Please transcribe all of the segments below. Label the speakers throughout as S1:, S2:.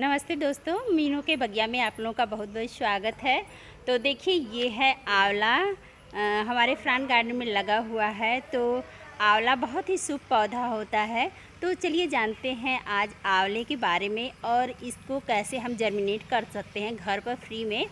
S1: नमस्ते दोस्तों, मीनू के बगिया में आप लोगों का बहुत बहुत स्वागत है। तो देखिए ये है आंवला, हमारे फ्रंट गार्डन में लगा हुआ है। तो आंवला बहुत ही शुभ पौधा होता है। तो चलिए जानते हैं आज आंवले के बारे में और इसको कैसे हम जर्मिनेट कर सकते हैं घर पर फ्री में,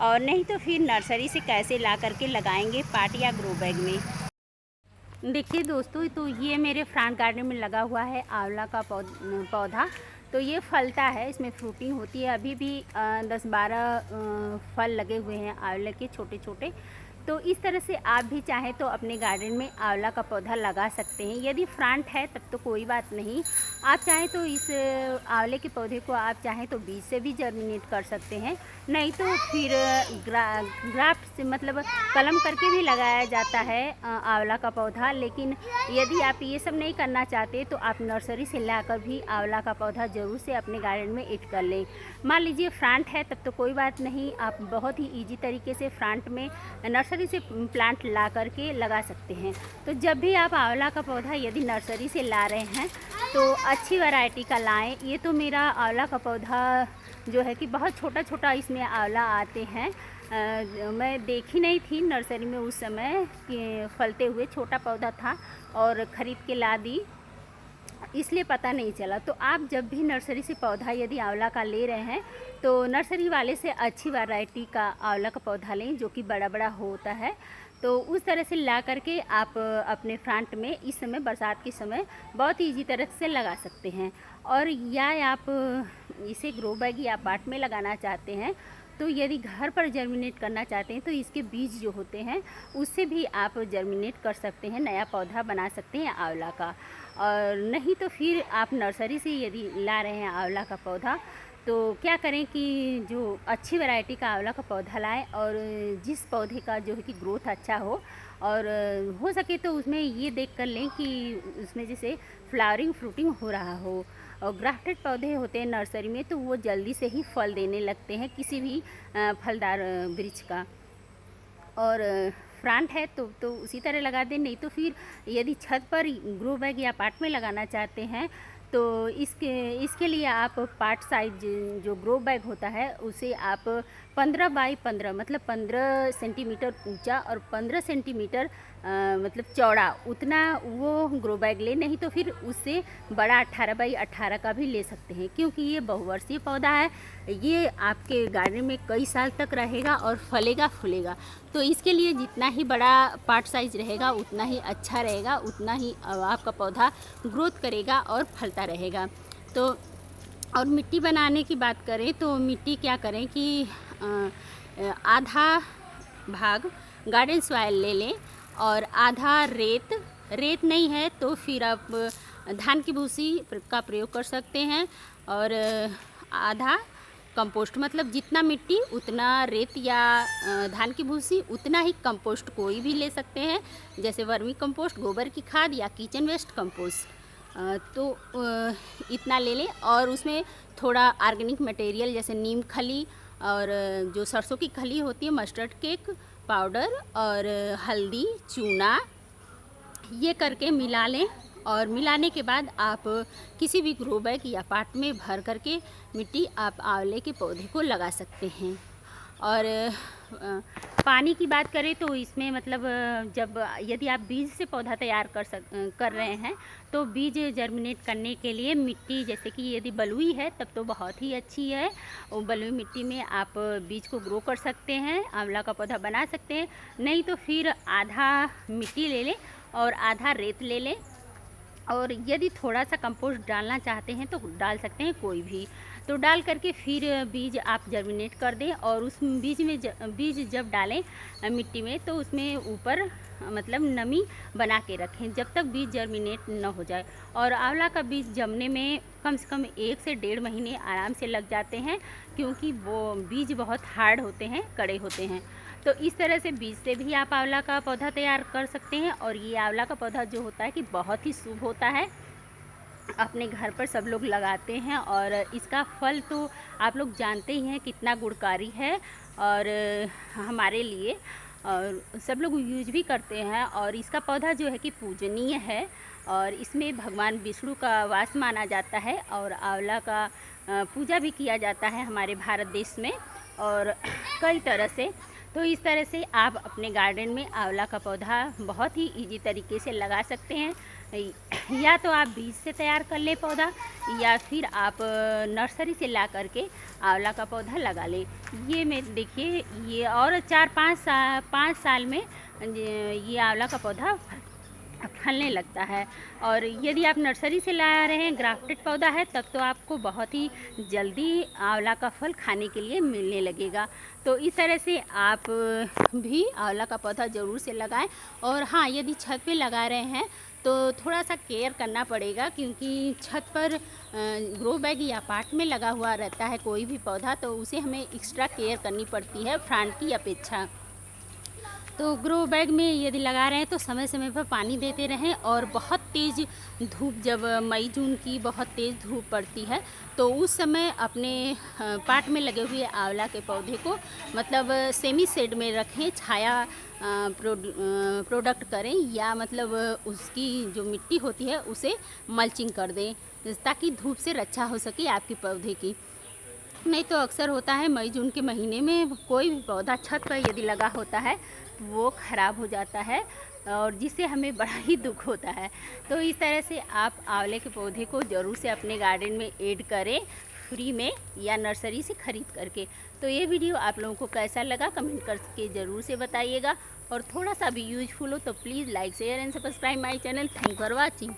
S1: और नहीं तो फिर नर्सरी से कैसे ला करके लगाएंगे पाट या ग्रो बैग में। देखिए दोस्तों, तो ये मेरे फ्रंट गार्डन में लगा हुआ है आंवला का पौधा। तो ये फलता है, इसमें फ्रूटिंग होती है। अभी भी 10-12 फल लगे हुए हैं आंवले के छोटे छोटे। तो इस तरह से आप भी चाहें तो अपने गार्डन में आंवला का पौधा लगा सकते हैं। यदि फ्रंट है तब तो कोई बात नहीं, आप चाहें तो इस आंवले के पौधे को आप चाहें तो बीज से भी जर्मिनेट कर सकते हैं, नहीं तो फिर ग्राफ्ट से मतलब कलम करके भी लगाया जाता है आंवला का पौधा। लेकिन यदि आप ये सब नहीं करना चाहते तो आप नर्सरी से लाकर भी आंवला का पौधा ज़रूर से अपने गार्डन में ऐड कर लें। मान लीजिए फ्रंट है तब तो कोई बात नहीं, आप बहुत ही ईजी तरीके से फ्रंट में नर्सरी से प्लांट ला करके लगा सकते हैं। तो जब भी आप आंवला का पौधा यदि नर्सरी से ला रहे हैं तो अच्छी वैरायटी का लाएं। ये तो मेरा आंवला का पौधा जो है कि बहुत छोटा छोटा इसमें आंवला आते हैं। मैं देखी नहीं थी नर्सरी में उस समय कि फलते हुए, छोटा पौधा था और ख़रीद के ला दी, इसलिए पता नहीं चला। तो आप जब भी नर्सरी से पौधा यदि आंवला का ले रहे हैं तो नर्सरी वाले से अच्छी वैरायटी का आंवला का पौधा लें जो कि बड़ा बड़ा होता है। तो उस तरह से ला करके आप अपने फ्रंट में इस समय बरसात के समय बहुत ईजी तरह से लगा सकते हैं। और या आप इसे ग्रो बैग या पाट में लगाना चाहते हैं तो यदि घर पर जर्मिनेट करना चाहते हैं तो इसके बीज जो होते हैं उससे भी आप जर्मिनेट कर सकते हैं, नया पौधा बना सकते हैं आंवला का। और नहीं तो फिर आप नर्सरी से यदि ला रहे हैं आंवला का पौधा तो क्या करें कि जो अच्छी वैरायटी का आंवला का पौधा लाएं और जिस पौधे का जो है कि ग्रोथ अच्छा हो, और हो सके तो उसमें ये देख कर लें कि उसमें जैसे फ्लावरिंग फ्रूटिंग हो रहा हो। और ग्राफ्टेड पौधे होते हैं नर्सरी में तो वो जल्दी से ही फल देने लगते हैं किसी भी फलदार वृक्ष का। और फ्रंट है तो उसी तरह लगा दें, नहीं तो फिर यदि छत पर ग्रो बैग या पाट में लगाना चाहते हैं तो इसके लिए आप पाट साइज जो ग्रो बैग होता है उसे आप 15 बाई 15 मतलब 15 सेंटीमीटर ऊंचा और 15 सेंटीमीटर मतलब चौड़ा, उतना वो ग्रो बैग ले। नहीं तो फिर उससे बड़ा 18 बाई 18 का भी ले सकते हैं, क्योंकि ये बहुवर्षीय पौधा है। ये आपके गार्डन में कई साल तक रहेगा और फलेगा फूलेगा। तो इसके लिए जितना ही बड़ा पार्ट साइज रहेगा उतना ही अच्छा रहेगा, उतना ही आपका पौधा ग्रोथ करेगा और फलता रहेगा। तो और मिट्टी बनाने की बात करें तो मिट्टी क्या करें कि आधा भाग गार्डन सॉइल ले लें और आधा रेत नहीं है तो फिर आप धान की भूसी का प्रयोग कर सकते हैं, और आधा कंपोस्ट, मतलब जितना मिट्टी उतना रेत या धान की भूसी उतना ही कंपोस्ट कोई भी ले सकते हैं, जैसे वर्मी कंपोस्ट, गोबर की खाद या किचन वेस्ट कंपोस्ट। तो इतना ले लें और उसमें थोड़ा ऑर्गेनिक मटेरियल जैसे नीम खली और जो सरसों की खली होती है, मस्टर्ड केक पाउडर और हल्दी चूना, ये करके मिला लें। और मिलाने के बाद आप किसी भी ग्रो बैग या पाट में भर करके मिट्टी आप आंवले के पौधे को लगा सकते हैं। और पानी की बात करें तो इसमें मतलब जब यदि आप बीज से पौधा तैयार कर रहे हैं तो बीज जर्मिनेट करने के लिए मिट्टी जैसे कि यदि बलुई है तब तो बहुत ही अच्छी है। और बलुई मिट्टी में आप बीज को ग्रो कर सकते हैं, आंवला का पौधा बना सकते हैं। नहीं तो फिर आधा मिट्टी ले लें और आधा रेत ले लें, और यदि थोड़ा सा कंपोस्ट डालना चाहते हैं तो डाल सकते हैं कोई भी। तो डाल करके फिर बीज आप जर्मिनेट कर दें, और उस बीज जब डालें मिट्टी में तो उसमें ऊपर मतलब नमी बना के रखें जब तक बीज जर्मिनेट न हो जाए। और आंवला का बीज जमने में कम से कम 1 से 1.5 महीने आराम से लग जाते हैं, क्योंकि वो बीज बहुत हार्ड होते हैं, कड़े होते हैं। तो इस तरह से बीज से भी आप आंवला का पौधा तैयार कर सकते हैं। और ये आंवला का पौधा जो होता है कि बहुत ही शुभ होता है, अपने घर पर सब लोग लगाते हैं। और इसका फल तो आप लोग जानते ही हैं कितना गुणकारी है, और हमारे लिए और सब लोग यूज भी करते हैं। और इसका पौधा जो है कि पूजनीय है, और इसमें भगवान विष्णु का वास माना जाता है। और आंवला का पूजा भी किया जाता है हमारे भारत देश में और कई तरह से। तो इस तरह से आप अपने गार्डन में आंवला का पौधा बहुत ही इजी तरीके से लगा सकते हैं। या तो आप बीज से तैयार कर लें पौधा, या फिर आप नर्सरी से ला करके आंवला का पौधा लगा लें। ये मैं देखिए, ये और 5 साल में ये आंवला का पौधा फलने लगता है। और यदि आप नर्सरी से ला रहे हैं, ग्राफ्टेड पौधा है, तब तो आपको बहुत ही जल्दी आंवला का फल खाने के लिए मिलने लगेगा। तो इस तरह से आप भी आंवला का पौधा ज़रूर से लगाएं। और हाँ, यदि छत पे लगा रहे हैं तो थोड़ा सा केयर करना पड़ेगा, क्योंकि छत पर ग्रो बैग या पाट में लगा हुआ रहता है कोई भी पौधा, तो उसे हमें एक्स्ट्रा केयर करनी पड़ती है फ्रंट की अपेक्षा। तो ग्रो बैग में यदि लगा रहे हैं तो समय समय पर पानी देते रहें। और बहुत तेज़ धूप, जब मई जून की बहुत तेज़ धूप पड़ती है, तो उस समय अपने पाट में लगे हुए आंवला के पौधे को मतलब सेमी शेड में रखें, छाया प्रोडक्ट करें, या मतलब उसकी जो मिट्टी होती है उसे मल्चिंग कर दें, ताकि धूप से रक्षा हो सके आपके पौधे की। नहीं तो अक्सर होता है मई जून के महीने में कोई भी पौधा छत पर यदि लगा होता है तो वो ख़राब हो जाता है, और जिससे हमें बड़ा ही दुख होता है। तो इस तरह से आप आंवले के पौधे को ज़रूर से अपने गार्डन में ऐड करें, फ्री में या नर्सरी से ख़रीद करके। तो ये वीडियो आप लोगों को कैसा लगा कमेंट करके ज़रूर से बताइएगा। और थोड़ा सा भी यूजफुल हो तो please like share and subscribe my channel. Thank for watching.